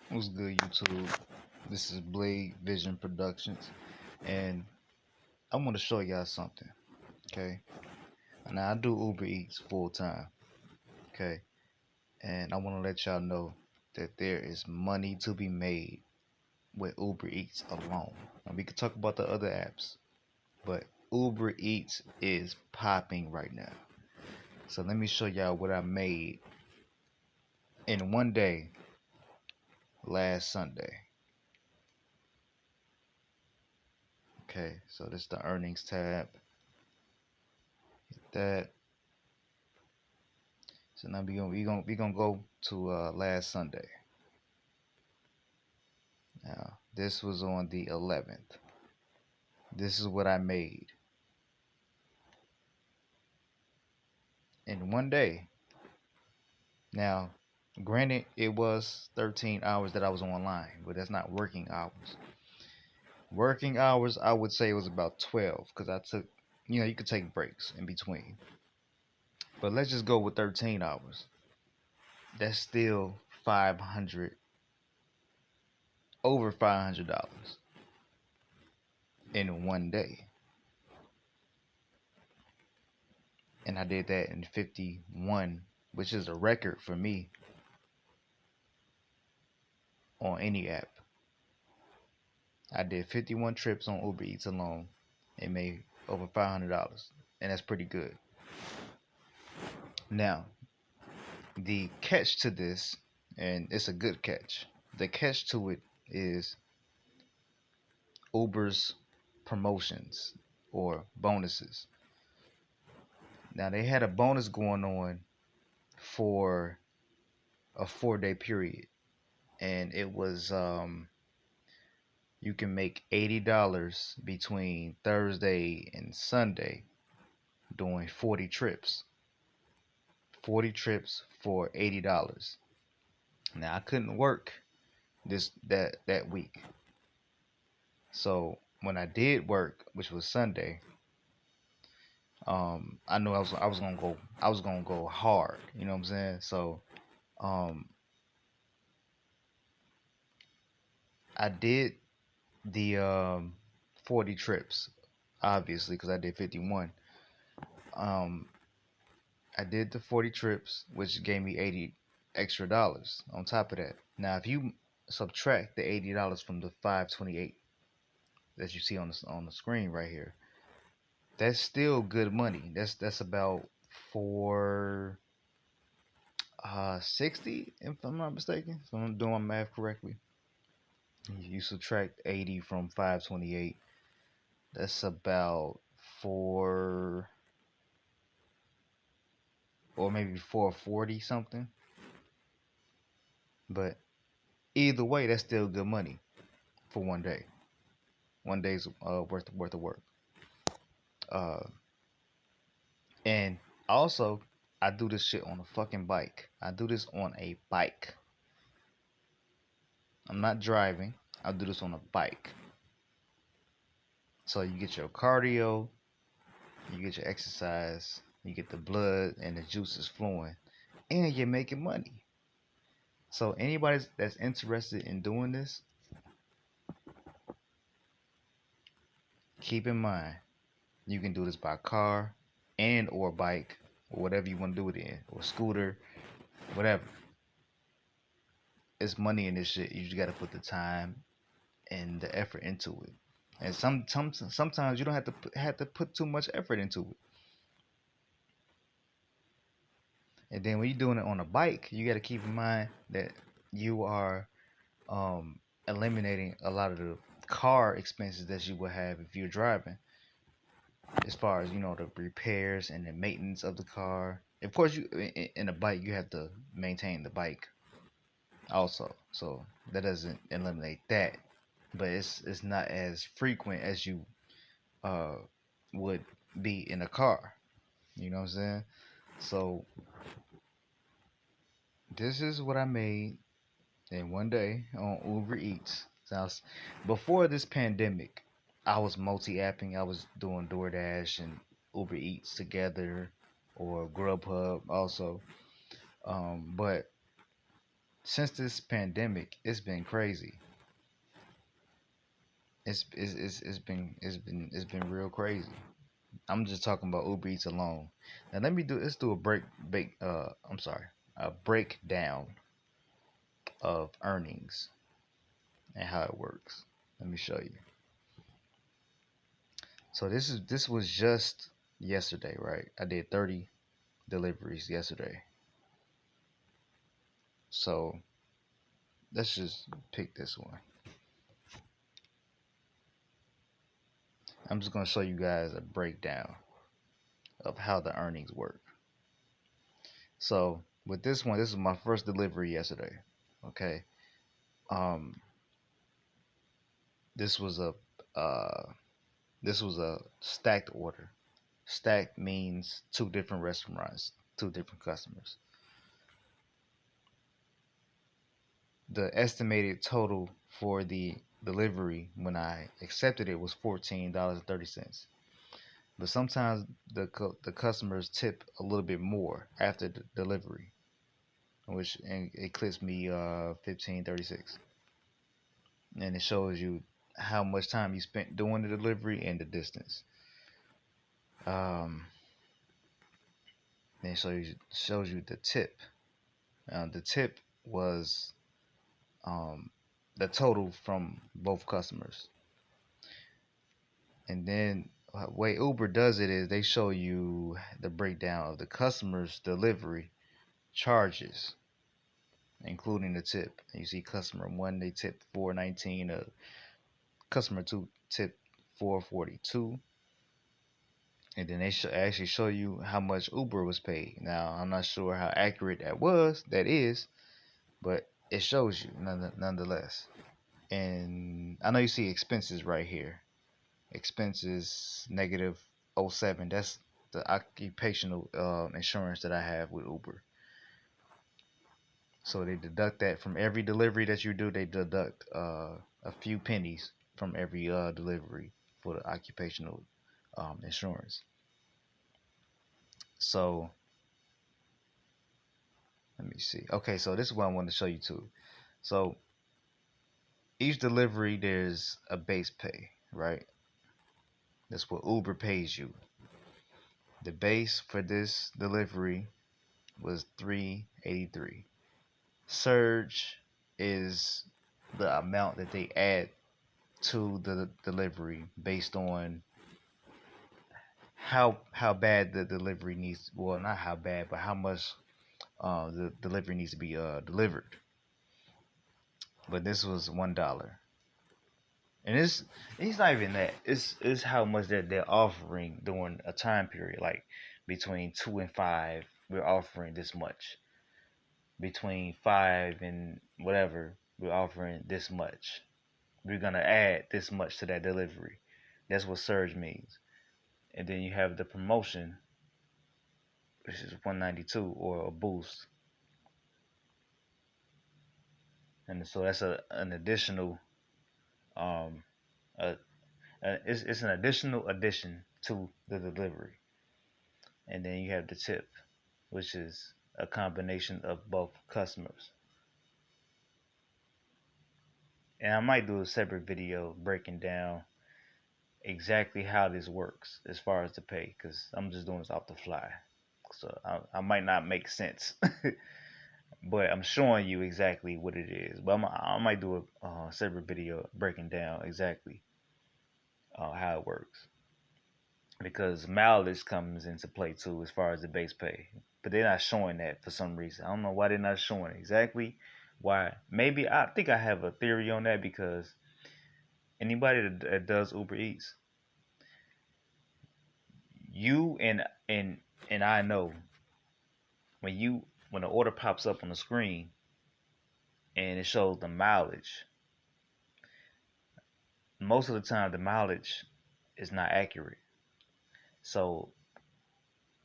What's good, YouTube? This is Blade Vision Productions, and I want to show y'all something. Okay, now I do Uber Eats full time. Okay, and I want to let y'all know that there is money to be made with Uber Eats alone. Now we could talk about the other apps, but Uber Eats is popping right now. So let me show y'all what I made in one day last Sunday. Okay, so this is the earnings tab. Hit that. So now we gonna go to last Sunday. Now this was on the 11th. This is what I made in one day. Now, granted, it was 13 hours that I was online, but that's not working hours. Working hours, I would say it was about 12 because I took, you could take breaks in between. But let's just go with 13 hours. That's still 500, over $500 in one day. And I did that in 51, which is a record for me on any app. I did 51 trips on Uber Eats alone and made over $500, and that's pretty good. Now, the catch to this, and it's a good catch, the catch to it is Uber's promotions or bonuses. Now, they had a bonus going on for a 4-day period, and it was you can make $80 between Thursday and Sunday doing 40 trips. 40 trips for $80. Now I couldn't work that week. So when I did work, which was Sunday, I knew I was gonna go hard, you know what I'm saying? So um I did the 40 trips, obviously, because I did 51. Um I did the 40 trips, which gave me 80 extra dollars on top of that. Now, if you subtract the $80 from the 528 that you see on the screen right here, that's still good money. That's about 460, if I'm not mistaken. So I'm doing my math correctly. You subtract 80 from 528, that's about four, or maybe 440 something. But either way, that's still good money for one day. One day's worth of work. Uh, and also, I do this shit on a fucking bike. I do this on a bike. I'm not driving. I do this on a bike. So you get your cardio, you get your exercise, you get the blood and the juices flowing, and you're making money. So anybody that's interested in doing this, keep in mind you can do this by car and or bike or whatever you want to do it in, or scooter, whatever. It's money in this shit. You just gotta put the time and the effort into it. And sometimes you don't have to put too much effort into it. And then when you're doing it on a bike, you got to keep in mind that you are eliminating a lot of the car expenses that you would have if you're driving, as far as the repairs and the maintenance of the car. Of course, you in a bike you have to maintain the bike also, so that doesn't eliminate that, but it's not as frequent as you uh would be in a car. You know what I'm saying? So this is what I made in one day on Uber Eats. So before this pandemic, I was multi-apping. I was doing DoorDash and Uber Eats together, or Grubhub also. But Since this pandemic, it's been crazy. It's been real crazy. I'm just talking about Uber Eats alone. Now let's do a a breakdown of earnings and how it works. Let me show you. So this was just yesterday, right? I did 30 deliveries yesterday. So let's just pick this one. I'm just gonna show you guys a breakdown of how the earnings work. So with this one, this is my first delivery yesterday. Okay. Um, this was a uh, this was a stacked order. Stacked means two different restaurants, two different customers. The estimated total for the delivery when I accepted it was $14.30. But sometimes the customers tip a little bit more after the delivery, which and it clips me 15.36, and it shows you how much time you spent doing the delivery and the distance. Um, then it shows you the tip. The tip was um, the total from both customers. And then way Uber does it is they show you the breakdown of the customer's delivery charges, including the tip. And you see customer one they tipped 4.19, customer two tipped 4.42, and then they actually show you how much Uber was paid. Now I'm not sure how accurate that is, but it shows you nonetheless. And I know you see expenses right here. Expenses negative -0.07. That's the occupational insurance that I have with Uber. So they deduct that from every delivery that you do. They deduct a few pennies from every delivery for the occupational insurance. So let me see. Okay, so this is what I want to show you too. So each delivery there's a base pay, right? That's what Uber pays you. The base for this delivery was 383. Surge is the amount that they add to the delivery based on how bad the delivery needs. Well, not how bad, but how much the delivery needs to be delivered. But this was $1, and it's not even that. It's how much that they're offering during a time period, like between 2 and 5. We're offering this much. Between 5 and whatever, we're offering this much. We're gonna add this much to that delivery. That's what surge means. And then you have the promotion, which is 192 or a boost, and so that's an additional um uh, it's an additional addition to the delivery. And then you have the tip, which is a combination of both customers. And I might do a separate video breaking down exactly how this works as far as the pay, because I'm just doing this off the fly. So I might not make sense, but I'm showing you exactly what it is. But I might do a separate video breaking down exactly how it works, because mileage comes into play too as far as the base pay. But they're not showing that for some reason. I don't know why they're not showing exactly why. Maybe I think I have a theory on that, because anybody that does Uber Eats, you and I know when the order pops up on the screen and it shows the mileage, most of the time the mileage is not accurate. So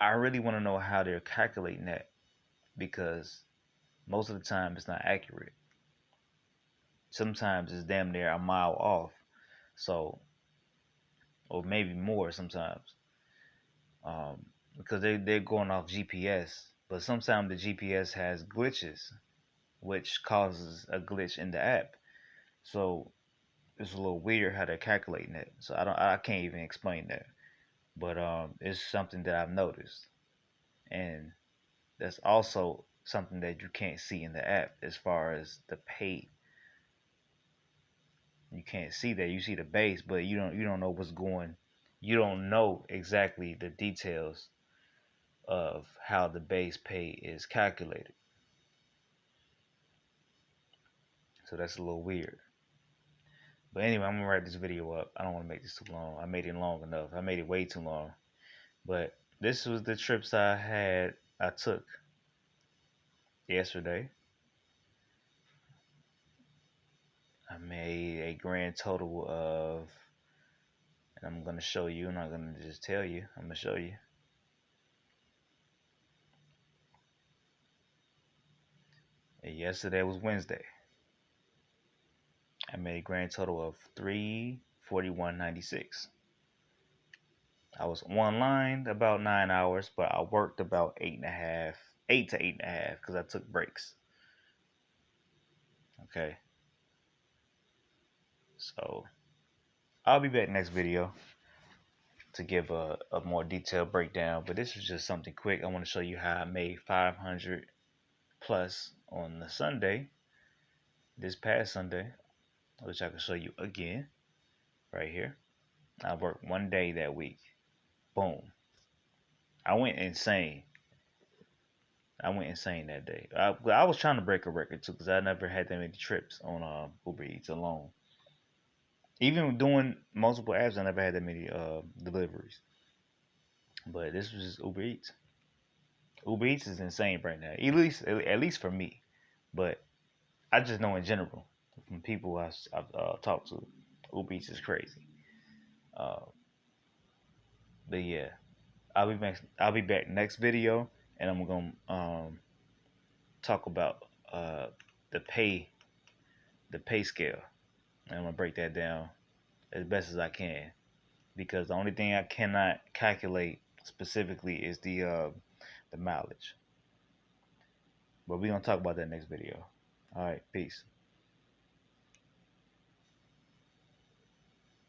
I really want to know how they're calculating that, because most of the time it's not accurate. Sometimes it's damn near a mile off. So, or maybe more sometimes, because they're going off GPS. But sometimes the GPS has glitches, which causes a glitch in the app. So it's a little weird how they're calculating it. So I can't even explain that. But it's something that I've noticed, and that's also something that you can't see in the app as far as the pay. You can't see that. You see the base, but you don't know what's going. You don't know exactly the details of how the base pay is calculated. So that's a little weird. But anyway, I'm gonna wrap this video up. I don't want to make this too long. I made it long enough. I made it way too long. But this was the trips I took yesterday. I made a grand total of, and I'm gonna show you. I'm not gonna just tell you. I'm gonna show you. And yesterday was Wednesday. I made a grand total of 341.96. I was online about 9 hours, but I worked about 8.5, 8 to 8.5, because I took breaks. Okay, so I'll be back next video to give a more detailed breakdown. But this was just something quick. I want to show you how I made 500 plus on the Sunday, this past Sunday, which I can show you again right here. I worked one day that week. Boom. I went insane. I went insane that day. I was trying to break a record too, because I never had that many trips on Uber Eats alone. Even doing multiple apps, I never had that many deliveries. But this was just Uber Eats. Uber Eats is insane right now. At least for me. But I just know in general from people I've talked to, Uber Eats is crazy. Uh, but yeah, I'll be back next video, and I'm gonna talk about uh, the pay scale. And I'm gonna break that down as best as I can, because the only thing I cannot calculate specifically is the mileage. But we're gonna talk about that next video. All right, peace.